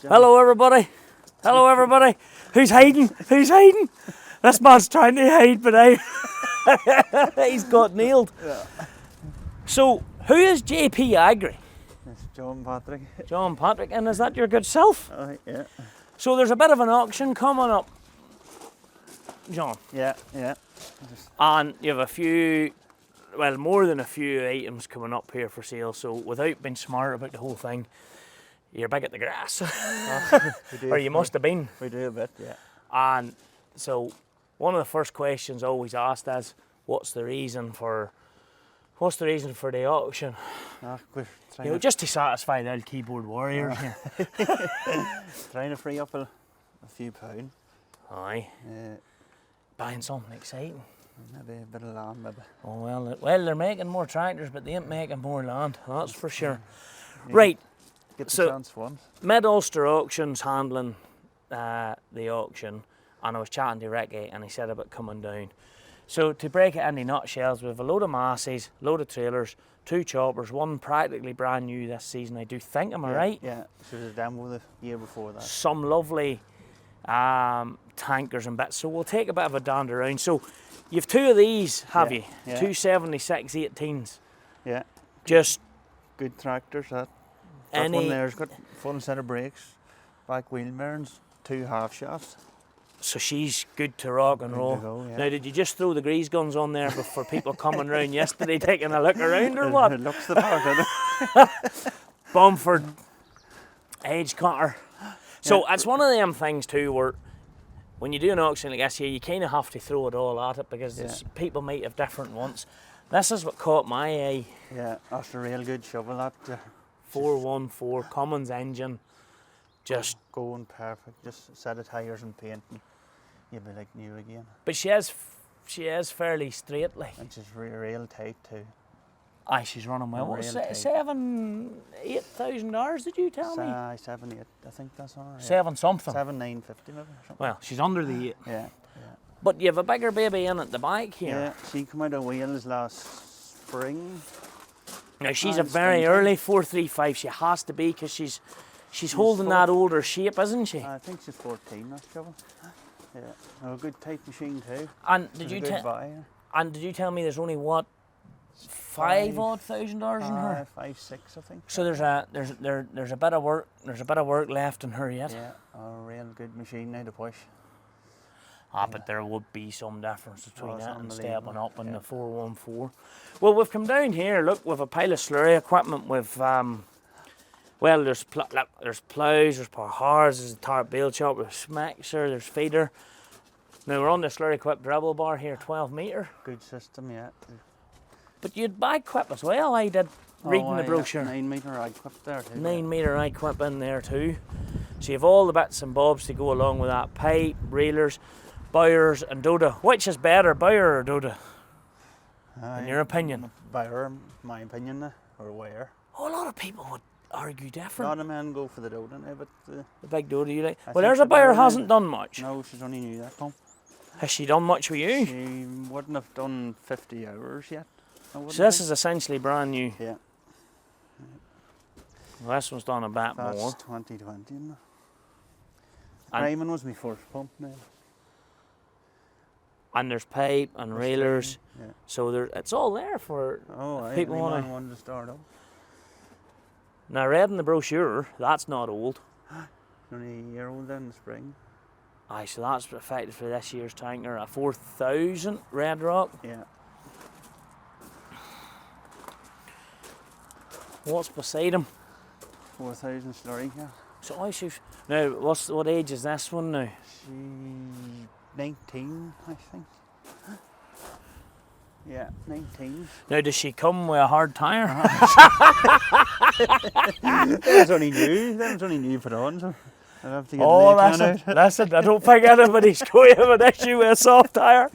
Hello everybody. Hello everybody. Who's hiding? Who's hiding? This man's trying to hide, but he's got nailed. Yeah. So, who is JP Agri? It's John Patrick. John Patrick, and is that your good self? Yeah. So there's a bit of an auction coming up, John. Yeah. And you have a few, well, more than a few items coming up here for sale. So without being smart about the whole thing, you're big at the grass. Or you must have been. We do a bit, yeah. And so one of the first questions always asked is, what's the reason for the auction? We're trying Just to satisfy the old keyboard warriors here. trying to free up a few pounds. Aye. Buying something exciting. Maybe a bit of land, maybe. Oh well, they're making more tractors, but they ain't making more land. That's for sure. Right. Get the So, chance once. Mid-Ulster Auctions handling the auction, and I was chatting to Ricky, and he said about coming down. So to break it into nutshells, we have a load of Masseys, load of trailers, 2 choppers, one practically brand new this season, I do think, am I right? Yeah, so there's a demo the year before that. Some lovely tankers and bits, so we'll take a bit of a dander around. So you've 2 of these, have you? Yeah. 2 76 18s. Yeah. Just Good tractors, that. any... One there's got full set of brakes, back wheel bearings, 2 half shafts. So she's good to rock and roll. Good to go, yeah. Now, did you just throw the grease guns on there for people coming round yesterday taking a look around or what? It looks the part, doesn't it? Bumford, edge cutter. So it's one of them things too where when you do an auction like this here, you kind of have to throw it all at it because people might have different wants. This is what caught my eye. Yeah, that's a real good shovel, that. 414 Cummins engine. Just going perfect, just a set of tyres and paint and you'll be like new again. But she is fairly straight, like. And she's real tight too. Aye, she's running well. What, Real tight. 8,000 hours, did you tell me? 7, 8, I think that's all right. 7 something. 7, 950 maybe or something. Well, she's under the 8. Yeah. But you have a bigger baby in at the back here. Yeah, she came out of wheels last spring. Now she's a very early 435. She has to be because she's holding that older shape, isn't she? I think she's 14, that shovel. Yeah, a good tight machine too. And did you tell me there's only what 5,000 hours in her? 5, 6, I think. So there's a bit of work. There's a bit of work left in her yet. Yeah, a real good machine now to push. But there would be some difference between that and stepping up in the 414. Well, we've come down here. Look, we've a pile of slurry equipment. We've well, there's ploughs, there's pahars, there's a tarp bale chopper, there's mixer, there's feeder. Now we're on the slurry equipped dribble bar here, 12 metre. Good system, yeah. But you'd bag equip as well. I did reading the brochure. 9 metre ag equip there too. 9 metre ag equip in there too. So you have all the bits and bobs to go along with that: pipe, reelers, bowers, and Doda. Which is better, bower or Doda? In your opinion? Bower, my opinion, or where? Oh, a lot of people would argue A different. lot of men go for the Doda now, but The big Doda you like? I Well, think there's a the bower bower hasn't done much. no, she's only new that pump. Has she done much with you? She wouldn't have done 50 hours yet. So this is essentially brand new. Yeah. Well, this one's done a bit That's more. 2020. Isn't it? And- Raymond was my first pump now. And there's pipe and railers. Yeah. So it's all there for Oh, I people really wanna- wanted to start up. Now, read in the brochure, that's not old. Only a year old in the spring. Aye, so that's effective for this year's tanker, a 4,000 Red Rock. Yeah. What's beside him? 4,000 slurry car. So I see. Now, what age is this one now? She's 19, I think. Yeah, 19. Now, does she come with a hard tyre? That was only new. That was only new put on. So I'll have to get Oh, the lid out. that's it. I don't think anybody's going to have an issue with a soft tyre.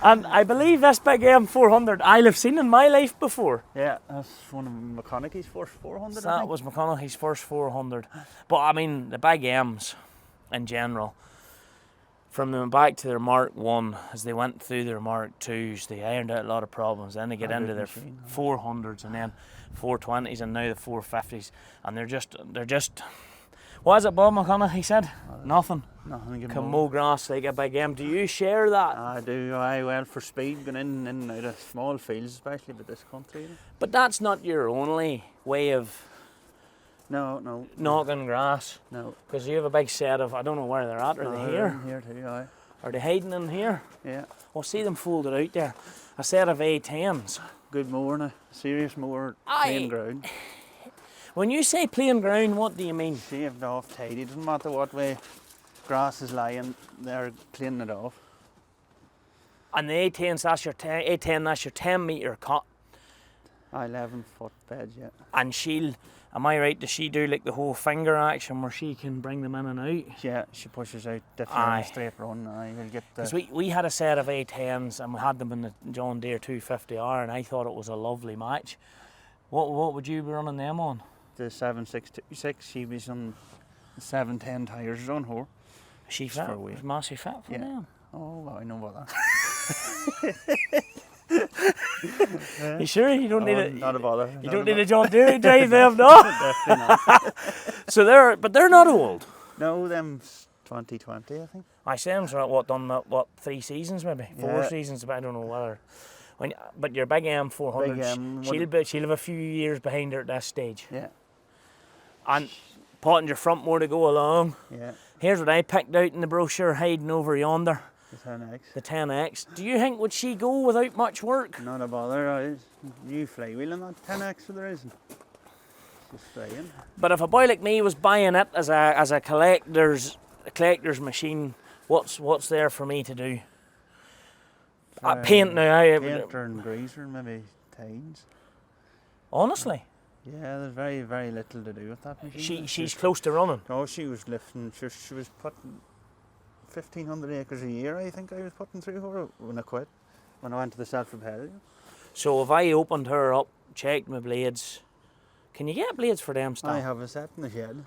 And I believe this big M400 I'll have seen in my life before. Yeah, that's one of McConaughey's first 400. So I that think. was McConaughey's first 400. But I mean, the big M's in general, from them back to their Mark 1, as they went through their Mark 2s, they ironed out a lot of problems. Then they get into their 400s and then 420s and now the 450s. And they're just, what is it Bob McConaughey he said? Nothing. Nothing. Can mow grass like a big M. Do you share that? I do. Well, for speed, going in and out of small fields, especially with this country. But that's not your only way of No. knocking grass. No. Because you have a big set of, I don't know where they're at. Are they here? Here too, aye. Are they hiding in here? Yeah. Well, see them folded out there. A set of A10s. Good mower now. Serious mower, plain ground. When you say plain ground, what do you mean? Shaved off tidy. Doesn't matter what way grass is lying, they're cleaning it off. And the A10s, that's your A10, that's your 10-metre cut. 11-foot bed, yeah. And am I right, does she do like the whole finger action where she can bring them in and out? Yeah, she pushes out different straight run. You'll get the... Because we had a set of A10s and we had them in the John Deere 250R and I thought it was a lovely match. What would you be running them on? The 7626, she was on 710 tyres on her. Is she fit? Is Massey fit for them? Oh, well, I know about that. You sure you don't need it? Not a bother. You don't need a John Deere to drive them, no? Definitely not. So they're not old. No, them's 2020, I think. I say them's done 3 seasons maybe, 4 seasons, but I don't know whether. But your big M400, she'll have a few years behind her at this stage. Yeah. And potting your front more to go along. Yeah. Here's what I picked out in the brochure hiding over yonder. The 10X. The 10X. Do you think would she go without much work? Not a bother. New flywheel on that 10X, so there isn't. Just flying. But if a boy like me was buying it as a collector's machine, what's there for me to do? Paint now. Painter and greaser, maybe tines. Honestly? Yeah, there's very, very little to do with that machine. She's close to running. No, she was lifting. She was putting 1,500 acres a year. I think I was putting through her when I quit. When I went to the self-propelled. So if I opened her up, checked my blades, can you get blades for them still? I have a set in the shed.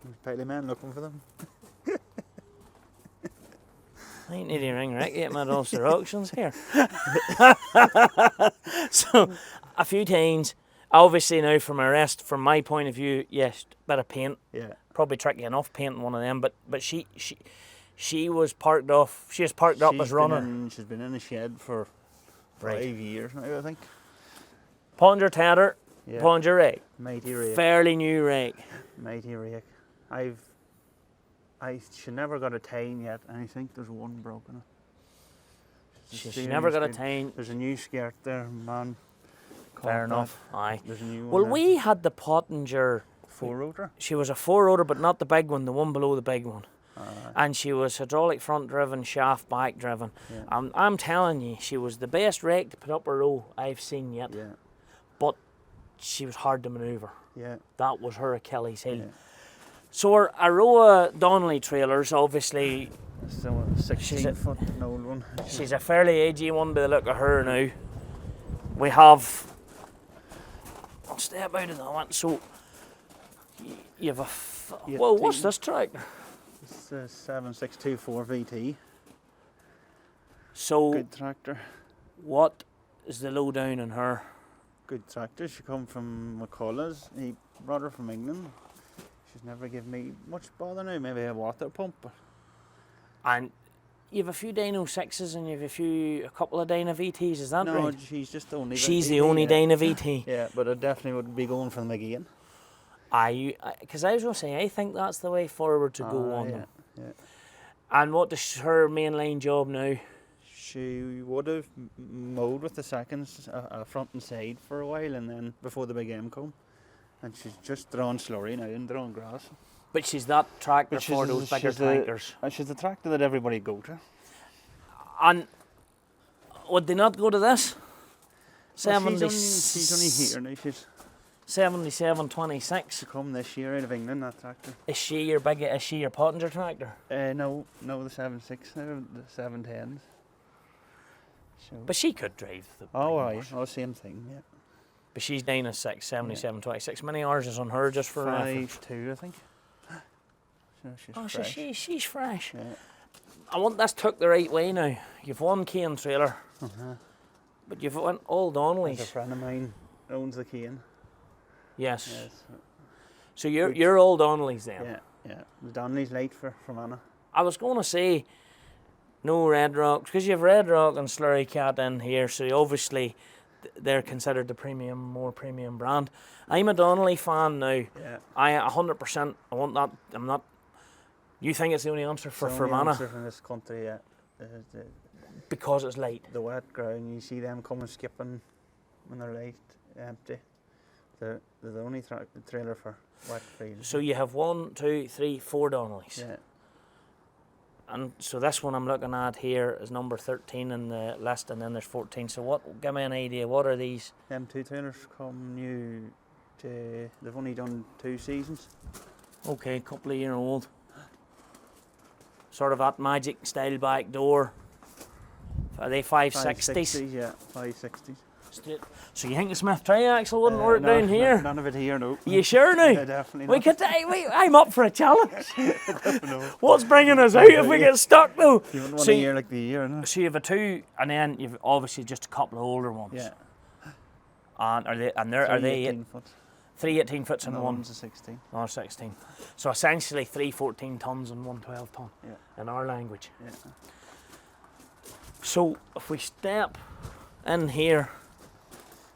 There's plenty of men looking for them. I ain't needing ring Rick yet, my Ulster auctions here. So, a few times, obviously now from my point of view, yes, bit of paint. Yeah. Probably tricky enough painting one of them, but she was parked off. She was parked up as running. She's been in the shed for 5 years now, I think. Ponder Tedder, Yeah. Ponder rake. Mighty rake. Fairly new rake. Mighty rake. She never got a tine yet, and I think there's one broken. She never got a tine. There's a new skirt there, man. Fair enough. Aye. There's a new one. Well, there. we had the Pottinger 4-rotor. She was a 4-rotor, but not the big one, the one below the big one. And she was hydraulic front driven, shaft back driven. Yeah. I'm telling you, she was the best rake to put up a row I've seen yet. Yeah. But she was hard to manoeuvre. Yeah. That was her Achilles heel. Yeah. So our row of Donnelly trailers, obviously, So a 16-foot old one. she's a fairly agey one by the look of her now. We have, I'll step out of that one. So you have whoa, what's this tractor? It's a 7624 VT. So Good tractor. what is the lowdown on her? Good tractor. She come from McCullough's. He brought her from England. She's never given me much bother now. Maybe a water pump. But And you have a few Dyno 6s and you have a couple of Dyna VTs, is that right? no, she's just the only. She's VT, the only yeah. Dyna VT. Yeah, but I definitely would be going for them again. Because I was going to say, I think that's the way forward to go on them. Yeah. And what is her mainline job now? She would have mowed with the seconds, front and side for a while, and then before the big M come. And she's just drawn slurry now and drawn grass. But she's that tractor for those bigger tankers. She's the tractor that everybody go to. And would they not go to this? Well, she's only here now. She's 7726. to come this year out of England, that tractor. Is she your Pottinger tractor? No, the 7.6 now, the 7.10s. So. But she could drive the Same thing, yeah. But she's Dyna 6, 7726. Many hours is on her just for 5.2, I think. So she's fresh. She's fresh. Yeah. I want this took the right way now. You've one cane trailer, but you've went all Donnellys. A friend of mine owns the cane. Yes. Yes. So you're all Donnellys then. Yeah, yeah. The Donnelly's late for Anna. I was going to say no Red Rocks because you have Red Rock and Slurry Cat in here, so obviously they're considered the more premium brand. I'm a Donnelly fan now. Yeah. I 100%. I want that. I'm not. You think it's the only answer for Fermanagh? Answer from this country, yeah. Because it's light. The wet ground, you see them coming skipping when they're light, empty. They're the only trailer for wet fields. So you have 1, 2, 3, 4 Donnellys. Yeah. And so this one I'm looking at here is number 13 in the list, and then there's 14. So what? Give me an idea. What are these? Them two trailers come new. They've only done 2 seasons. Okay, couple of year old. Sort of that magic style back door. Are they 560s? 560s, yeah, 560s. Straight. So you think the Smith triaxle wouldn't work down here? None of it here, no. You sure now? Yeah, definitely We not. could. I'm up for a challenge. No. What's bringing us out if we get stuck though? You wouldn't want So a year like the year, no? So you have a 2, and then you've obviously just a couple of older ones. Yeah. And are they 18 foot. 3 18 foots and No, one? one's a 16. Or 16. So essentially 3 14 tons and 1 12 ton Yeah. in our language. Yeah. So if we step in here,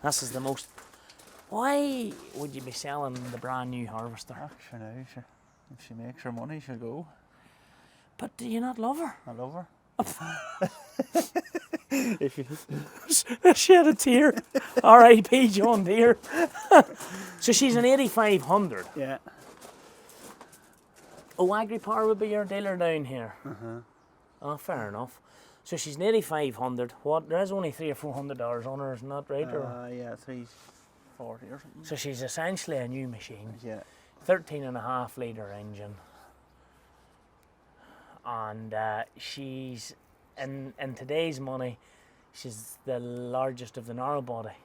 this is the most. Why would you be selling the brand new harvester? Actually, no, sure. If she makes her money, she'll go. But do you not love her? I love her. If you Shed a tear. R.I.P. John Deere. So she's an 8500. yeah. Oh, Agri Power would be your dealer down here. Oh, fair enough. So she's an 8500. What? There is only $300 or $400 on her, isn't that right? Yeah, 340 or something. So she's essentially a new machine. Yeah. 13.5 litre engine. And she's, in today's money, she's the largest of the narrow body,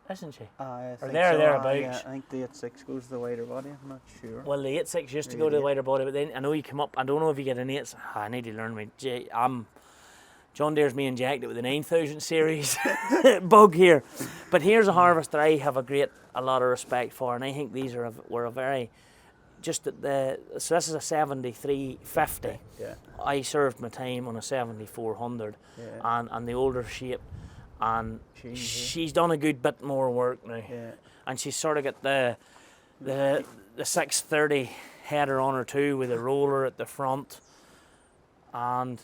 isn't she? I think thereabouts. Yeah, I think the 8.6 goes to the wider body, I'm not sure. Well, the 8.6 used to go to the wider body, but then I know you come up, I don't know if you get an 8. I need to learn John Deere's me injected with the 9000 series bug here. But here's a harvester I have a lot of respect for, and I think these were a very, just at so this is a 7350. Yeah. I served my time on a 7400, and the older shape, and she's done a good bit more work now. Yeah. And she's sort of got the 630 header on her too, with a roller at the front, and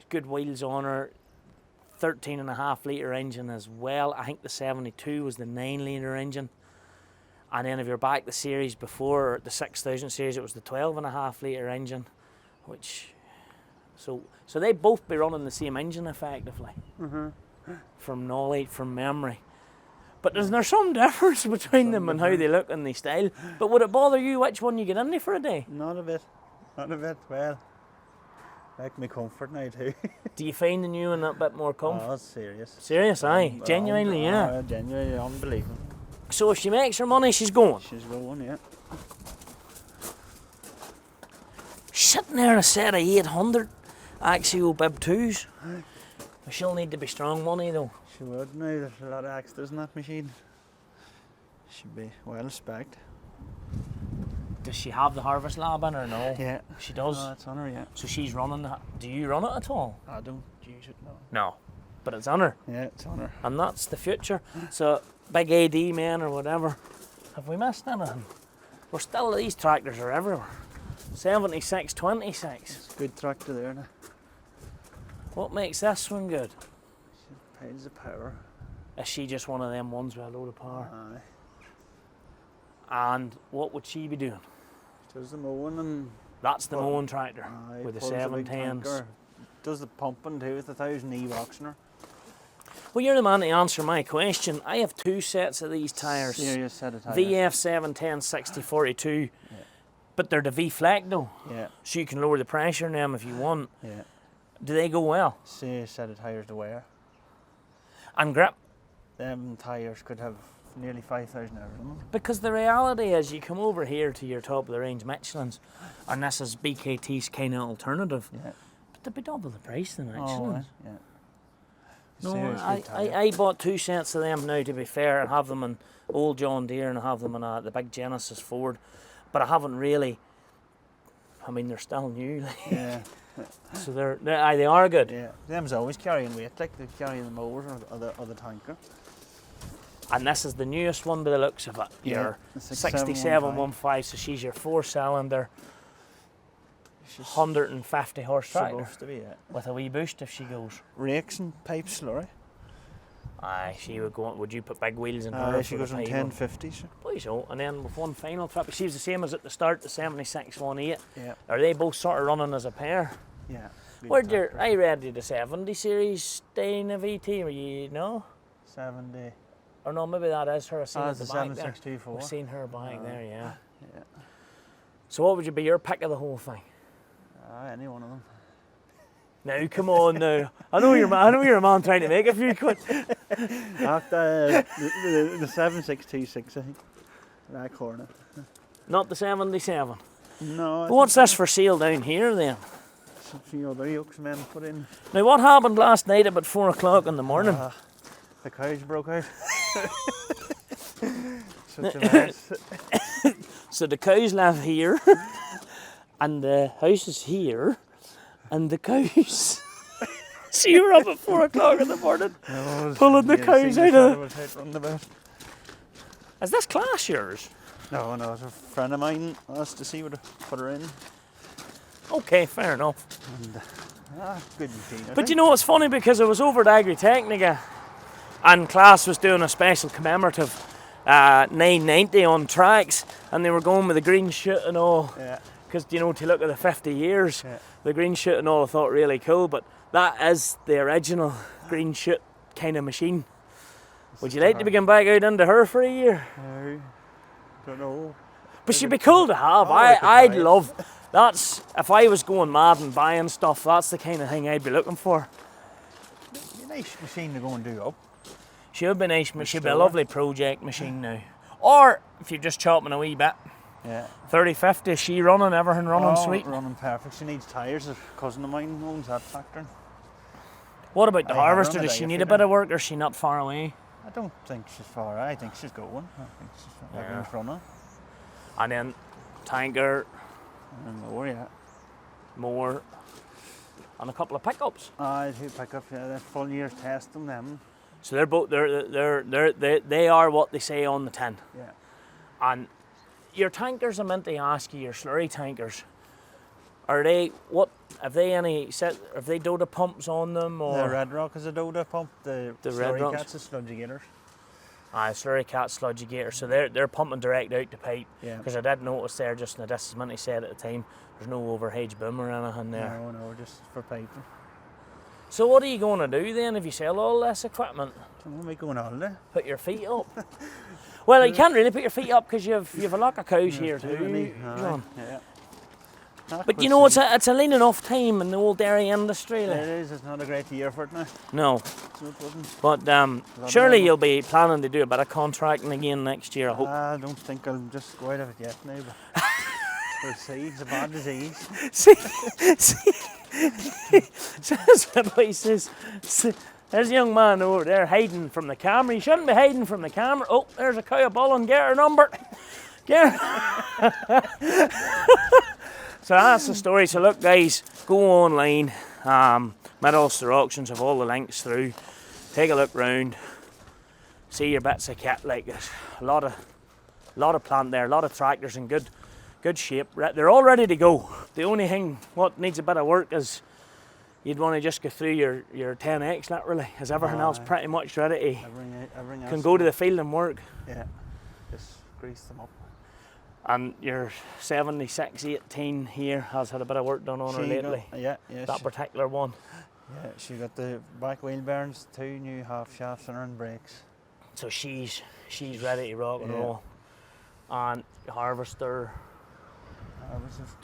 good wheels on her. 13.5 litre engine as well. I think the 72 was the 9 litre engine. And then if you're back the series before, the 6000 series, it was the 12.5 litre engine, which, so they both be running the same engine effectively, from knowledge, from memory. But isn't there some difference between them and how they look and they style? But would it bother you which one you get in there for a day? Not a bit. Not a bit. Well, like me comfort now too. Do you find the new one a bit more comfort? Oh, that's serious. Serious, aye. Genuinely, yeah. Genuinely, unbelievable. So if she makes her money, she's going. She's going, yeah. Sitting there in a set of 800 Axio Bib 2s. She'll need to be strong money though. She would now. There's a lot of extras in that machine. She'd be well spec'd. Does she have the harvest lab in her? No. Yeah. She does. No, it's on her, yeah. So she's running that. Do you run it at all? I don't use it, no. No. But it's on her. Yeah, it's on her. And that's the future. So, big AD men or whatever. Have we missed anything? We're still, these tractors are everywhere. 76, 26. It's a good tractor there now. What makes this one good? She piles of power. Is she just one of them ones with a load of power? Aye. And what would she be doing? She does the mowing and... That's the mowing tractor Aye, with the pulls a big 710s. tanker. Does the pumping too with the 1000 e-box in her. Well, you're the man to answer my question. I have 2 sets of these tyres. Serious set of tyres. VF 710 6042. Yeah. But they're the V-Fleck though. Yeah. So you can lower the pressure in them if you want. Yeah. Do they go well? Serious set of tyres to wear. And grip? Them tyres could have nearly 5,000 hours on them. Because the reality is you come over here to your top of the range Michelin's, and this is BKT's kind of alternative. Yeah. they'd be double the price then, actually. Oh, right, yeah. No, Seriously, I bought 2 sets of them now, to be fair, and have them in old John Deere and I have them in the big Genesis Ford. But I haven't really, I mean, they're still new. Yeah. So they are good. Yeah. Them's always carrying weight, like they're carrying the mowers or the tanker. And this is the newest one by the looks of it. Yeah, Your the 6715, so she's your 4-cylinder, 150 horse tractor. Supposed to be, yeah. With a wee boost if she goes. Rakes and pipe slurry. Aye, she would go. Would you put big wheels in her? She goes on 1050s. Please so. And then with one final trip, she's the same as at the start, the 7618. Yeah. Are they both sort of running as a pair? Yeah. Where'd your, I read you the 70 series stay in a VT, or you know? 70. Or no, maybe that is her. I've seen Oh, at it's the a back there. 7624. I've seen her back there, yeah. Yeah. So what would you be your pick of the whole thing? Any one of them. Now, come on now. I know you're a man trying to make a few quid. After the 7626, I think. That corner. Not the 77. No. But what's this for sale down here then? A few other yokes men put in. Now, what happened last night about 4 o'clock in the morning? The cows broke out. Such a mess. So the cows live here, and the house is here, and the cows. So you were up at 4 o'clock in the morning, pulling the cows out of the... Is this class yours? No, it's a friend of mine asked to see what to put her in. Okay, fair enough. And, good machine. But you know what's funny, because I was over at Agri Technica, and class was doing a special commemorative 990 on tracks, and they were going with the green chute and all. Yeah. Because, you know, to look at the 50 years, Yeah. the green chute and all I thought really cool, but that is the original green chute kind of machine. Would you like to be going back out into her for a year? No, don't know. But she'd be cool to have. Oh, I could I'd buy it. love, that's, if I was going mad and buying stuff, that's the kind of thing I'd be looking for. A nice machine to go and do up. She would be nice, but she'd be a Restore. lovely project machine now. Or, if you're just chopping a wee bit, Yeah. 30-50, is she running, everything running sweet? Running perfect. She needs tyres. A cousin of mine owns that factory. What about the I have her harvester? on a Does she day need if a you bit do. of work, or is she not far away? I don't think she's far. I think she's going. I think she's everyone's running. And then tanker, And more, yeah. mower, and a couple of pickups. I do pick up the full year testing them. So they're both they are what they say on the tin. Yeah. And your tankers, I meant to ask you, your slurry tankers, are they what? Have they any set? Have they Doda pumps on them, or The Red Rock is a Doda pump. The Red Slurry Rocks? Cat's a sludgy gator. slurry cat sludgy gator? So they're pumping direct out the pipe. Yeah. Because I did notice there just now, this is meant to said at the time, there's no overhead boom or anything there. No, just for piping. So what are you going to do then if you sell all this equipment? Don't want me going on there. Put your feet up. Well, you can't really put your feet up because you've a lot of cows here too, John. Yeah. But you know, it's a lean enough time in the old dairy industry. It Like. is. It's not a great year for it now. No, So it wouldn't. but surely you'll be planning to do a bit of contracting again next year, I hope. I don't think I'll just go out of it yet now. But we'll see. It's a bad disease. See, says somebody says, there's a young man over there hiding from the camera. He shouldn't be hiding from the camera. Oh, there's a cow bulling. Get her number. Get her. So that's the story. So look, guys, go online. Mid-Ulster Auctions have all the links through. Take a look round. See your bits of kit. Like there's a lot of plant there, a lot of tractors in good shape. They're all ready to go. The only thing what needs a bit of work is you'd want to just go through your 10X literally, as everything else pretty much ready to Everything can else go to the field and work. Yeah. Just grease them up. And your 7618 here has had a bit of work done on her lately. Yeah. That particular one. Yeah, she got the back wheel bearings, 2 new half shafts and her and brakes. So she's ready to rock and roll. And harvester,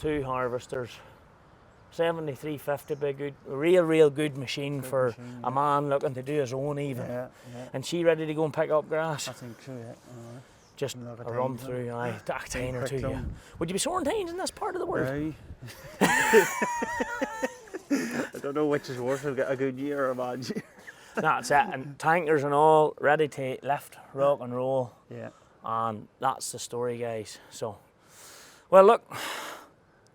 2 harvesters. 7350 be a good, real good machine for a man looking to do his own even. Yeah. And she ready to go and pick up grass. I think so, yeah. Just Another a run time, through, aye, a time or two. Quick Yeah. Would you be soaring tines in this part of the world? Aye. don't know which is worse, we'll get a good year or a bad year. That's it. And tankers and all ready to lift, rock and roll. Yeah. And that's the story, guys. So, well, look,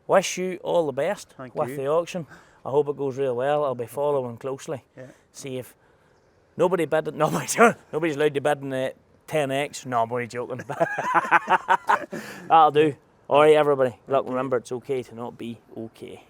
wish you all the best with the auction. I hope it goes real well. I'll be following closely. Yeah. See if nobody bid it. Nobody's allowed to bid in the 10X. No, I'm only joking. That'll do. All right, everybody. Look, remember, it's okay to not be okay.